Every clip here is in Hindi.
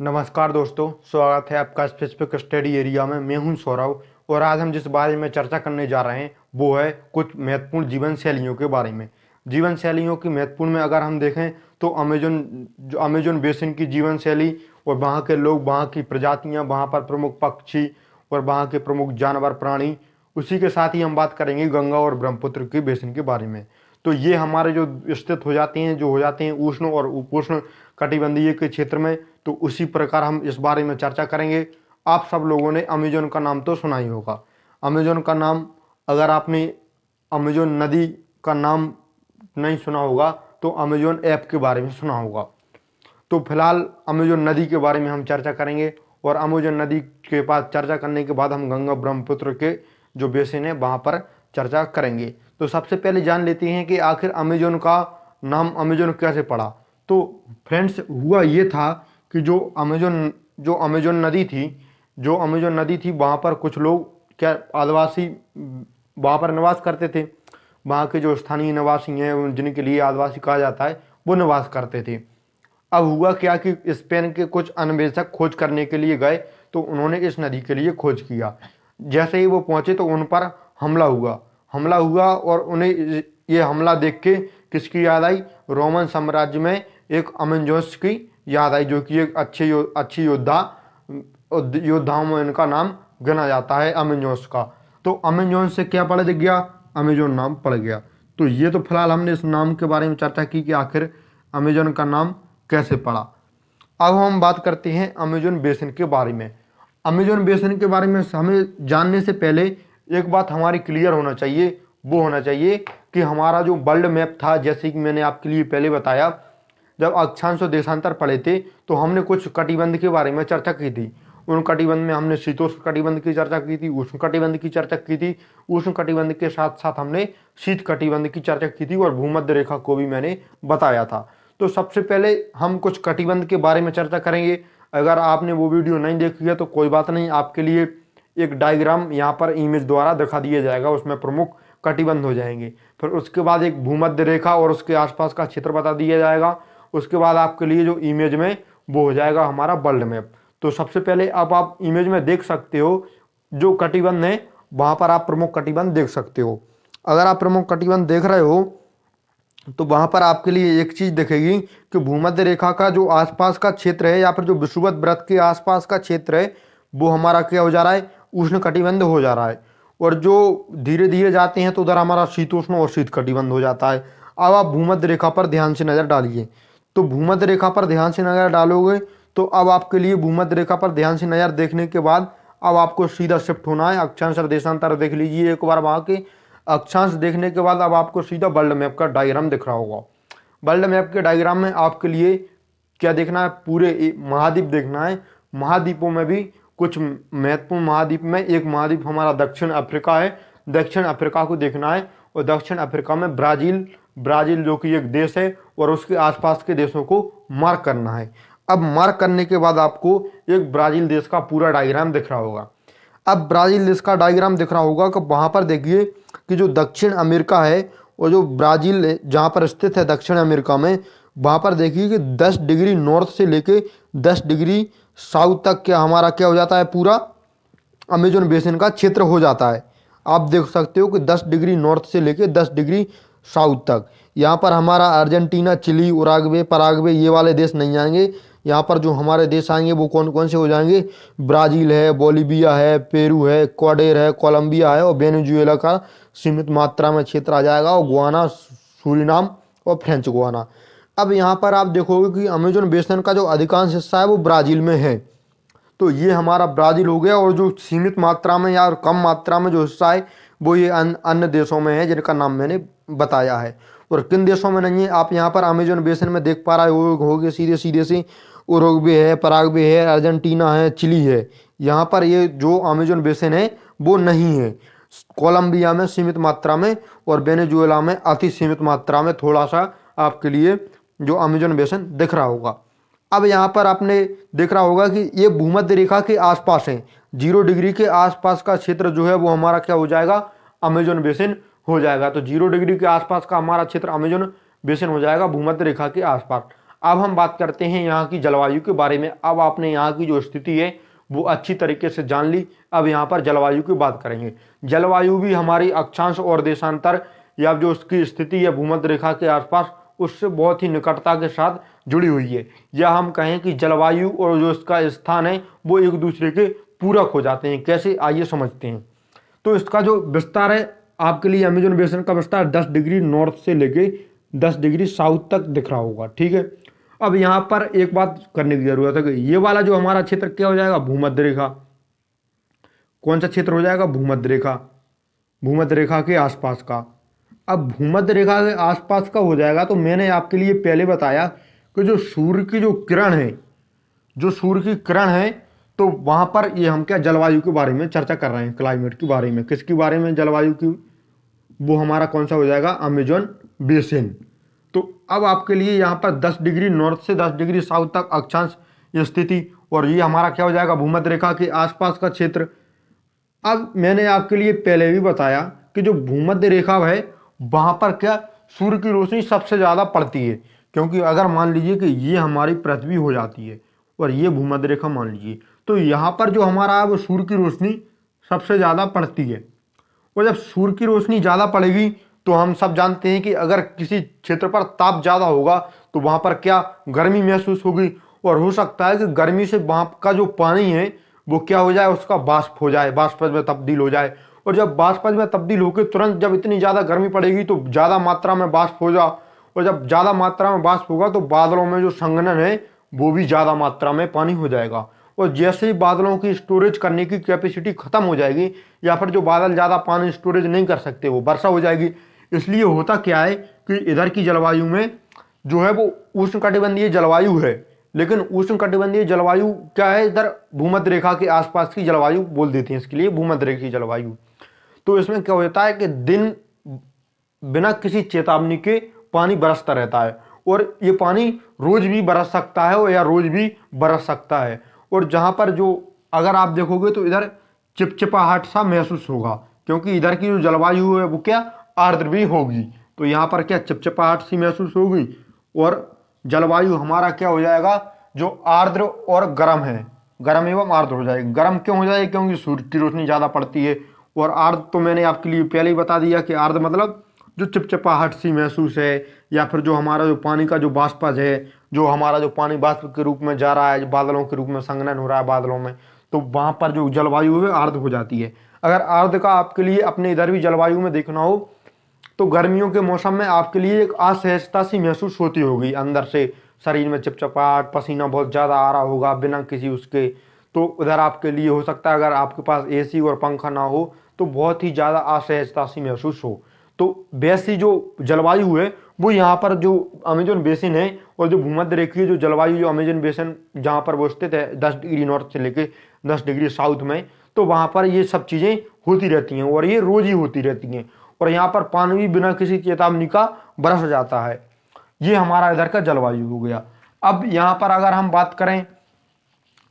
नमस्कार दोस्तों, स्वागत है आपका स्पेसिफिक स्टडी एरिया में। मैं हूं सौरभ और आज हम जिस बारे में चर्चा करने जा रहे हैं वो है कुछ महत्वपूर्ण जीवन शैलियों के बारे में। जीवन शैलियों की महत्वपूर्ण में अगर हम देखें तो अमेजोन बेसिन की जीवन शैली और वहाँ के लोग, वहाँ की प्रजातियाँ, वहाँ पर प्रमुख पक्षी और वहाँ के प्रमुख जानवर प्राणी, उसी के साथ ही हम बात करेंगे गंगा और ब्रह्मपुत्र की बेसिन के बारे में। तो ये हमारे जो स्थित हो जाते हैं, जो हो जाते हैं उष्ण और उपोष्ण कटिबंधीय के क्षेत्र में, तो उसी प्रकार हम इस बारे में चर्चा करेंगे। आप सब लोगों ने अमेजोन का नाम तो सुना ही होगा। अमेजोन का नाम, अगर आपने अमेजोन नदी का नाम नहीं सुना होगा तो अमेजोन ऐप के बारे में सुना होगा। तो फिलहाल अमेजोन नदी के बारे में हम चर्चा करेंगे और अमेजोन नदी के बाद चर्चा करने के बाद हम गंगा ब्रह्मपुत्र के जो बेसिन है वहाँ पर चर्चा करेंगे। तो सबसे पहले जान लेते हैं कि आखिर अमेजोन का नाम अमेजोन कैसे पड़ा। तो फ्रेंड्स, हुआ ये था कि जो अमेजोन नदी थी वहाँ पर कुछ लोग, क्या आदिवासी वहाँ पर निवास करते थे। वहाँ के जो स्थानीय निवासी हैं, जिनके लिए आदिवासी कहा जाता है, वो निवास करते थे। अब हुआ क्या कि स्पेन के कुछ अन्वेषक खोज करने के लिए गए तो उन्होंने इस नदी के लिए खोज किया। जैसे ही वो पहुंचे तो उन पर हमला हुआ और उन्हें ये हमला देख के किसकी याद आई? रोमन साम्राज्य में एक अमेजोस की याद आई, जो कि एक अच्छी योद्धाओं में इनका नाम गिना जाता है, अमेजोस का। तो अमेजोन से क्या पड़ गया? अमेजोन नाम पड़ गया। तो ये तो फिलहाल हमने इस नाम के बारे में चर्चा की कि आखिर अमेजोन का नाम कैसे पड़ा। अब हम बात करते हैं अमेजोन बेसिन के बारे में। अमेजोन बेसिन के बारे में हमें जानने से पहले एक बात हमारी क्लियर होना चाहिए, वो होना चाहिए कि हमारा जो वर्ल्ड मैप था, जैसे कि मैंने आपके लिए पहले बताया, जब अक्षांश और देशांतर पढ़े थे तो हमने कुछ कटिबंध के बारे में चर्चा की थी। उन कटिबंध में हमने शीतोष्ण कटिबंध की चर्चा की थी, उष्ण कटिबंध की चर्चा की थी। उष्ण कटिबंध के साथ साथ हमने शीत कटिबंध की चर्चा की थी और भूमध्य रेखा को भी मैंने बताया था। तो सबसे पहले हम कुछ कटिबंध के बारे में चर्चा करेंगे। अगर आपने वो वीडियो नहीं देखी है तो कोई बात नहीं, आपके लिए एक डायग्राम यहाँ पर इमेज द्वारा दिखा दिया जाएगा, उसमें प्रमुख कटिबंध हो जाएंगे। फिर उसके बाद एक भूमध्य रेखा और उसके आसपास का क्षेत्र बता दिया जाएगा। उसके बाद आपके लिए जो इमेज में वो हो जाएगा हमारा वर्ल्ड मैप। तो सबसे पहले अब आप इमेज में देख सकते हो जो कटिबंध है, वहाँ पर आप प्रमुख कटिबंध देख सकते हो। अगर आप प्रमुख कटिबंध देख रहे हो तो वहाँ पर आपके लिए एक चीज़ दिखेगी कि भूमध्य रेखा का जो आसपास का क्षेत्र है या फिर जो विषुवत वृत्त के आसपास का क्षेत्र है वो हमारा क्या हो जा रहा है? उष्ण कटिबंध हो जा रहा है। और जो धीरे धीरे जाते हैं तो उधर हमारा शीतोष्ण और शीत कटिबंध हो जाता है। अब आप भूमध्य रेखा पर ध्यान से नज़र डालिए। तो भूमध्य रेखा पर ध्यान से नज़र डालोगे तो अब आपके लिए भूमध्य रेखा पर ध्यान से नज़र देखने के बाद अब आपको सीधा शिफ्ट होना है अक्षांश और देशांतर देख लीजिए एक बार। वहाँ के अक्षांश देखने के बाद अब आपको सीधा वर्ल्ड मैप का डायग्राम दिख रहा होगा। वर्ल्ड मैप के डायग्राम में आपके लिए क्या देखना है? पूरे महाद्वीप देखना है। महाद्वीपों में भी कुछ महत्वपूर्ण महाद्वीप में एक महाद्वीप हमारा दक्षिण अफ्रीका है। दक्षिण अफ्रीका को देखना है और दक्षिण अफ्रीका में ब्राज़ील जो कि एक देश है और उसके आसपास के देशों को मार्क करना है। अब मार्क करने के बाद आपको एक ब्राज़ील देश का पूरा डायग्राम दिख रहा होगा। अब ब्राज़ील देश का डायग्राम दिख रहा होगा कि वहाँ पर देखिए कि जो दक्षिण अमेरिका है और जो ब्राज़ील जहाँ पर स्थित है दक्षिण अमेरिका में, वहाँ पर देखिए कि 10 डिग्री नॉर्थ से लेके 10 डिग्री साउथ तक क्या हमारा क्या हो जाता है? पूरा अमेजोन बेसिन का क्षेत्र हो जाता है। आप देख सकते हो कि 10 डिग्री नॉर्थ से लेके 10 डिग्री साउथ तक। यहाँ पर हमारा अर्जेंटीना, चिली, उराग्वे, पराग्वे ये वाले देश नहीं आएंगे। यहाँ पर जो हमारे देश आएंगे वो कौन कौन से हो जाएंगे? ब्राज़ील है, बोलीविया है, पेरू है, इक्वाडोर है, कोलंबिया है और वेनेजुएला का सीमित मात्रा में क्षेत्र आ जाएगा, और गुआना, सूरीनाम और फ्रेंच गुआना। अब यहाँ पर आप देखोगे कि अमेजोन बेसिन का जो अधिकांश हिस्सा है वो ब्राज़ील में है। तो ये हमारा ब्राज़ील हो गया। और जो सीमित मात्रा में या कम मात्रा में जो हिस्सा है वो ये अन्य देशों में है जिनका नाम मैंने बताया है। और किन देशों में नहीं है आप यहाँ पर अमेजोन बेसिन में देख पा रहे होगे सीधे से उरुग्वे है, पराग्वे है, अर्जेंटीना है, चिली है। यहाँ पर ये जो अमेजोन बेसिन है वो नहीं है। कोलंबिया में सीमित मात्रा में और वेनेजुएला में अति सीमित मात्रा में थोड़ा सा आपके लिए जो अमेजोन बेसिन दिख रहा होगा। अब यहाँ पर आपने देख रहा होगा कि ये भूमध्य रेखा के आसपास है। 0 डिग्री के आसपास का क्षेत्र जो है वो हमारा क्या हो जाएगा? अमेजोन बेसिन हो जाएगा। तो 0 डिग्री के आसपास का हमारा क्षेत्र अमेजोन बेसिन हो जाएगा भूमध्य रेखा के आसपास। अब हम बात करते हैं यहाँ की जलवायु के बारे में। अब आपने यहाँ की जो स्थिति है वो अच्छी तरीके से जान ली। अब यहाँ पर जलवायु की बात करेंगे। जलवायु भी हमारी अक्षांश और देशांतर या जो उसकी स्थिति है भूमध्य रेखा के आसपास उससे बहुत ही निकटता के साथ जुड़ी हुई है। या हम कहें कि जलवायु और जो इसका स्थान है वो एक दूसरे के पूरक हो जाते हैं। कैसे, आइए समझते हैं। तो इसका जो विस्तार है आपके लिए अमेजन बेसिन का विस्तार 10 डिग्री नॉर्थ से लेके 10 डिग्री साउथ तक दिख रहा होगा, ठीक है। अब यहाँ पर एक बात करने की जरूरत है कि ये वाला जो हमारा क्षेत्र क्या हो जाएगा, भूमध्य रेखा। कौन सा क्षेत्र हो जाएगा, भूमध्य रेखा, भूमध्य रेखा के आसपास का। अब भूमध्य रेखा के आसपास का हो जाएगा तो मैंने आपके लिए पहले बताया कि जो सूर्य की जो किरण है, जो सूर्य की किरण है, तो वहाँ पर ये हम क्या जलवायु के बारे में चर्चा कर रहे हैं, क्लाइमेट के बारे में। किसके बारे में, जलवायु की। वो हमारा कौन सा हो जाएगा, अमेजन बेसिन। तो अब आपके लिए यहाँ पर 10 डिग्री नॉर्थ से 10 डिग्री साउथ तक अक्षांश स्थिति, और ये हमारा क्या हो जाएगा, भूमध्य रेखा के आसपास का क्षेत्र। अब मैंने आपके लिए पहले भी बताया कि जो भूमध्य रेखा है वहाँ पर क्या सूर्य की रोशनी सबसे ज़्यादा पड़ती है। क्योंकि अगर मान लीजिए कि ये हमारी पृथ्वी हो जाती है और ये भूमध्य रेखा मान लीजिए, तो यहाँ पर जो हमारा वो सूर्य की रोशनी सबसे ज़्यादा पड़ती है। और जब सूर्य की रोशनी ज़्यादा पड़ेगी तो हम सब जानते हैं कि अगर किसी क्षेत्र पर ताप ज़्यादा होगा तो वहाँ पर क्या गर्मी महसूस होगी, और हो सकता है कि गर्मी से वहाँ का जो पानी है वो क्या हो जाए, उसका वाष्प हो जाए, वाष्प में तब्दील हो जाए। और जब वाष्प में तब्दील होकर तुरंत जब इतनी ज़्यादा गर्मी पड़ेगी तो ज़्यादा मात्रा में वाष्प हो जाए, और जब ज़्यादा मात्रा में वाष्प होगा तो बादलों में जो संघनन है वो भी ज़्यादा मात्रा में पानी हो जाएगा। और जैसे ही बादलों की स्टोरेज करने की कैपेसिटी खत्म हो जाएगी, या फिर जो बादल ज़्यादा पानी स्टोरेज नहीं कर सकते, वो वर्षा हो जाएगी। इसलिए होता क्या है कि इधर की जलवायु में जो है वो उष्णकटिबंधीय जलवायु है, लेकिन उष्णकटिबंधीय जलवायु क्या है, इधर भूमध्य रेखा के आसपास की जलवायु बोल देते हैं इसके लिए, भूमध्य रेखा की जलवायु। तो इसमें क्या होता है कि दिन बिना किसी चेतावनी के पानी बरसता रहता है, और ये पानी रोज भी बरस सकता है या रोज भी बरस सकता है। और जहाँ पर जो अगर आप देखोगे तो इधर चिपचिपाहट सा महसूस होगा, क्योंकि इधर की जो जलवायु है वो क्या आर्द्र भी होगी। तो यहाँ पर क्या चिपचिपाहट सी महसूस होगी, और जलवायु हमारा क्या हो जाएगा, जो आर्द्र और गर्म है, गर्म एवं आर्द्र हो जाएगी। गर्म क्यों हो जाएगी, क्योंकि सूर्य की रोशनी ज़्यादा पड़ती है। और आर्द्र तो मैंने आपके लिए पहले ही बता दिया कि आर्द्र मतलब जो चिपचिपाहट सी महसूस है, या फिर जो हमारा जो पानी का जो वाष्पज है, जो हमारा जो पानी वाष्प के रूप में जा रहा है, बादलों के रूप में संघनन हो रहा है बादलों में, तो वहाँ पर जो जलवायु है आर्द्र हो जाती है। अगर आर्द्र का आपके लिए अपने इधर भी जलवायु में देखना हो तो गर्मियों के मौसम में आपके लिए एक असहजता सी महसूस होती होगी, अंदर से शरीर में चिपचिपाहट, पसीना बहुत ज़्यादा आ रहा होगा बिना किसी उसके। तो उधर आपके लिए हो सकता है अगर आपके पास एसी और पंखा ना हो तो बहुत ही ज़्यादा असहजता सी महसूस हो। तो वैसी जो जलवायु है वो यहाँ पर जो अमेजन बेसिन है और जो भूमध्य रेखीय जो जलवायु जो अमेजन बेसिन जहाँ पर वो स्थित है 10 डिग्री नॉर्थ से लेके 10 डिग्री साउथ में, तो वहाँ पर ये सब चीज़ें होती रहती हैं और ये रोज ही होती रहती हैं। और यहाँ पर पानी भी बिना किसी चेतावनी का बरस जाता है। ये हमारा इधर का जलवायु हो गया। अब यहाँ पर अगर हम बात करें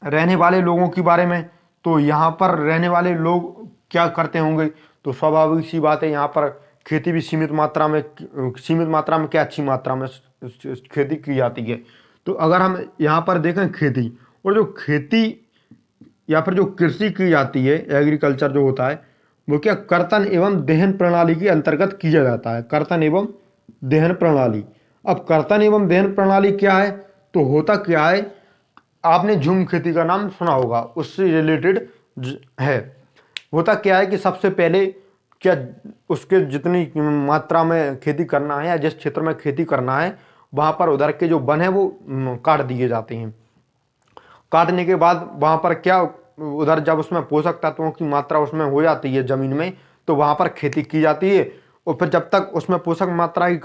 रहने वाले लोगों के बारे में, तो यहाँ पर रहने वाले लोग क्या करते होंगे, तो स्वाभाविक सी बात है यहाँ पर खेती भी सीमित मात्रा में क्या अच्छी मात्रा में खेती की जाती है। तो अगर हम यहाँ पर देखें खेती, और जो खेती या फिर जो कृषि की जाती है, एग्रीकल्चर जो होता है वो क्या कर्तन एवं दहन प्रणाली के अंतर्गत किया जाता है। कर्तन एवं दहन प्रणाली। अब कर्तन एवं दहन प्रणाली क्या है, तो होता क्या है, आपने झूम खेती का नाम सुना होगा, उससे रिलेटेड है। होता क्या है कि सबसे पहले क्या उसके जितनी मात्रा में खेती करना है या जिस क्षेत्र में खेती करना है वहाँ पर उधर के जो वन है वो काट दिए जाते हैं। काटने के बाद वहाँ पर क्या उधर जब उसमें पोषक तत्वों की मात्रा उसमें हो जाती है ज़मीन में, तो वहाँ पर खेती की जाती है। और फिर जब तक उसमें पोषक मात्रा की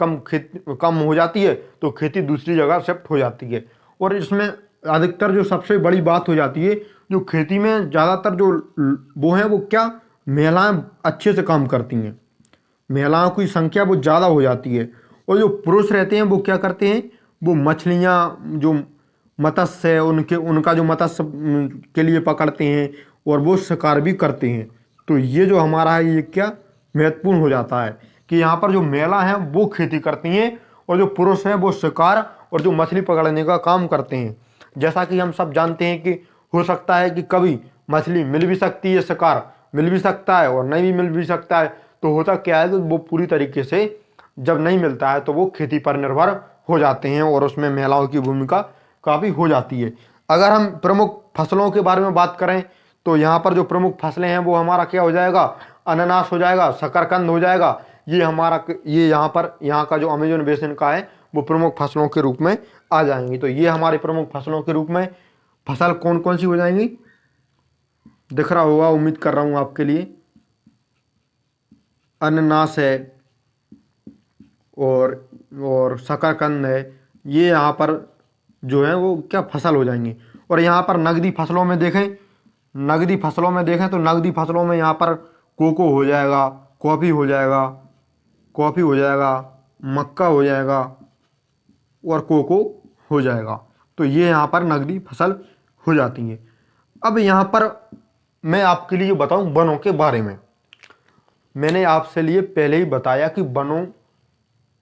कम हो जाती है तो खेती दूसरी जगह शिफ्ट हो जाती है। और इसमें अधिकतर जो सबसे बड़ी बात हो जाती है, जो खेती में ज़्यादातर जो वो हैं वो क्या महिलाएं अच्छे से काम करती हैं, महिलाओं की संख्या वो ज़्यादा हो जाती है। और जो पुरुष रहते हैं वो क्या करते हैं, वो मछलियाँ जो मत्स्य है उनका जो मत्स्य के लिए पकड़ते हैं और वो शिकार भी करते हैं। तो ये जो हमारा है ये क्या महत्वपूर्ण हो जाता है कि यहाँ पर जो महिला हैं वो खेती करती हैं और जो पुरुष हैं वो शिकार और जो मछली पकड़ने का काम करते हैं। जैसा कि हम सब जानते हैं कि हो सकता है कि कभी मछली मिल भी सकती है, शिकार मिल भी सकता है और नहीं भी मिल भी सकता है। तो होता क्या है कि वो पूरी तरीके से जब नहीं मिलता है तो वो खेती पर निर्भर हो जाते हैं और उसमें महिलाओं की भूमिका काफ़ी हो जाती है। अगर हम प्रमुख फसलों के बारे में बात करें तो यहाँ पर जो प्रमुख फसलें हैं वो हमारा क्या हो जाएगा, अनानास हो जाएगा, शकरकंद हो जाएगा। ये हमारा ये यहाँ का जो अमेजन बेसिन का है वो प्रमुख फसलों के रूप में आ जाएंगी। तो ये हमारे प्रमुख फसलों के रूप में फसल कौन कौन सी हो जाएंगी दिख रहा होगा, उम्मीद कर रहा हूँ आपके लिए। अनानास है और शकरकंद है, ये यहाँ पर जो है वो क्या फसल हो जाएंगी। और यहाँ पर नगदी फसलों में देखें तो नगदी फसलों में यहाँ पर कोको हो जाएगा, कॉफ़ी हो जाएगा, मक्का हो जाएगा और कोको हो जाएगा। तो ये यहाँ पर नगदी फसल हो जाती है। अब यहाँ पर मैं आपके लिए बताऊं वनों के बारे में। मैंने आपसे लिए पहले ही बताया कि वनों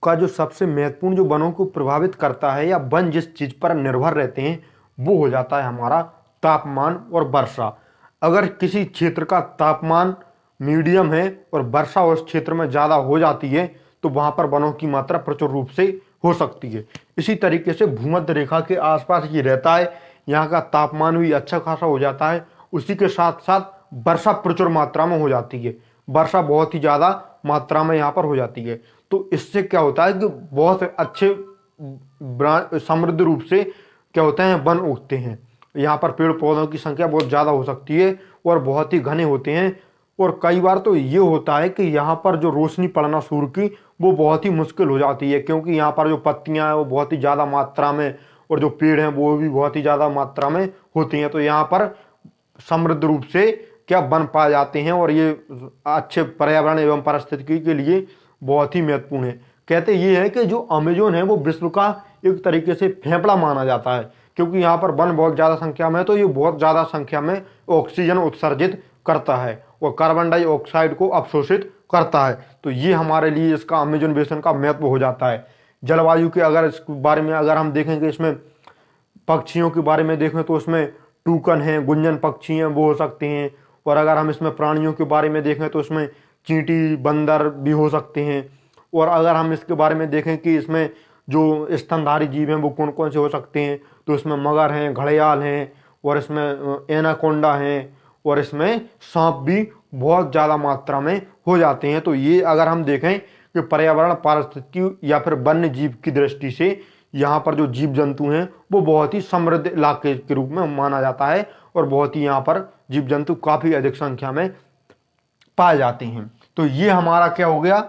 का जो सबसे महत्वपूर्ण जो वनों को प्रभावित करता है या वन जिस चीज़ पर निर्भर रहते हैं वो हो जाता है हमारा तापमान और वर्षा। अगर किसी क्षेत्र का तापमान मीडियम है और वर्षा उस क्षेत्र में ज़्यादा हो जाती है तो वहाँ पर वनों की मात्रा प्रचुर रूप से हो सकती है। इसी तरीके से भूमध्य रेखा के आसपास ये रहता है, यहाँ का तापमान भी अच्छा खासा हो जाता है। उसी के साथ साथ वर्षा प्रचुर मात्रा में हो जाती है, वर्षा बहुत ही ज़्यादा मात्रा में यहाँ पर हो जाती है। तो इससे क्या होता है कि बहुत अच्छे समृद्ध रूप से क्या होते हैं वन उगते हैं। यहाँ पर पेड़ पौधों की संख्या बहुत ज़्यादा हो सकती है और बहुत ही घने होते हैं। और कई बार तो ये होता है कि यहाँ पर जो रोशनी पड़ना सूर्य की वो बहुत ही मुश्किल हो जाती है, क्योंकि यहाँ पर जो पत्तियाँ हैं वो बहुत ही ज़्यादा मात्रा में और जो पेड़ हैं वो भी बहुत ही ज़्यादा मात्रा में होती हैं। तो यहाँ पर समृद्ध रूप से क्या वन पाए जाते हैं और ये अच्छे पर्यावरण एवं पारिस्थितिकी के लिए बहुत ही महत्वपूर्ण है। कहते ये है कि जो अमेजोन है वो विश्व का एक तरीके से फेफड़ा माना जाता है, क्योंकि यहाँ पर वन बहुत ज़्यादा संख्या में है। तो ये बहुत ज़्यादा संख्या में ऑक्सीजन उत्सर्जित करता है और कार्बन डाइऑक्साइड को अवशोषित करता है। तो ये हमारे लिए इसका अमेजन बेसिन का महत्व हो जाता है। जलवायु के अगर इस बारे में अगर हम देखेंगे, इसमें पक्षियों के बारे में देखें तो उसमें टूकन हैं, गुंजन पक्षी हैं, वो हो सकते हैं। और अगर हम इसमें प्राणियों के बारे में देखें तो उसमें चींटी, बंदर भी हो सकते हैं। और अगर हम इसके बारे में देखें कि इसमें जो स्तनधारी जीव हैं वो कौन कौन से हो सकते हैं, तो इसमें मगर हैं, घड़ियाल हैं और इसमें एनाकोंडा हैं और इसमें सांप भी बहुत ज़्यादा मात्रा में हो जाते हैं। तो ये अगर हम देखें कि पर्यावरण पारिस्थितिकी या फिर वन्य जीव की दृष्टि से यहाँ पर जो जीव जंतु हैं वो बहुत ही समृद्ध इलाके के रूप में माना जाता है और बहुत ही यहाँ पर जीव जंतु काफ़ी अधिक संख्या में पाए जाते हैं। तो ये हमारा क्या हो गया,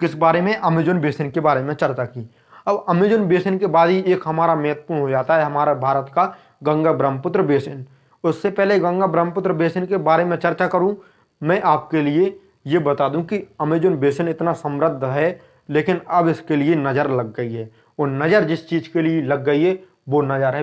किस बारे में, अमेजन बेसिन के बारे में चर्चा की। अब अमेजन बेसिन के बाद ही एक हमारा महत्वपूर्ण हो जाता है हमारा भारत का गंगा ब्रह्मपुत्र बेसिन। उससे पहले गंगा ब्रह्मपुत्र बेसिन के बारे में चर्चा करूं, मैं आपके लिए ये बता दूं कि अमेजन बेसिन इतना समृद्ध है, लेकिन अब इसके लिए नज़र लग गई है। और नज़र जिस चीज़ के लिए लग गई है वो नज़र है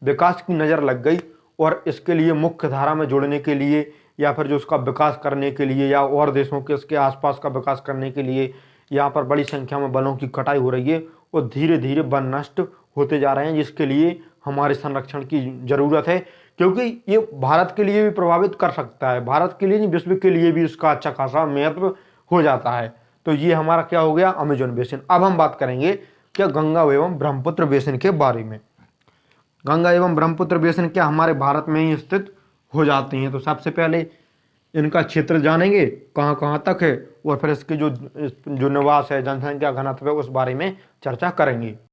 विकास की नज़र लग गई। और इसके लिए मुख्य धारा में जोड़ने के लिए या फिर जो उसका विकास करने के लिए या और देशों के इसके आसपास का विकास करने के लिए यहाँ पर बड़ी संख्या में वनों की कटाई हो रही है और धीरे धीरे वन नष्ट होते जा रहे हैं, जिसके लिए हमारे संरक्षण की ज़रूरत है। क्योंकि ये भारत के लिए भी प्रभावित कर सकता है, भारत के लिए नहीं विश्व के लिए भी इसका अच्छा खासा महत्व हो जाता है। तो ये हमारा क्या हो गया, अमेजन बेसिन। अब हम बात करेंगे क्या गंगा एवं ब्रह्मपुत्र बेसिन के बारे में। गंगा एवं ब्रह्मपुत्र बेसिन क्या हमारे भारत में ही स्थित हो जाते हैं। तो सबसे पहले इनका क्षेत्र जानेंगे कहाँ कहाँ तक है और फिर इसके जो निवास है, जनसंख्या घनत्व है, उस बारे में चर्चा करेंगे।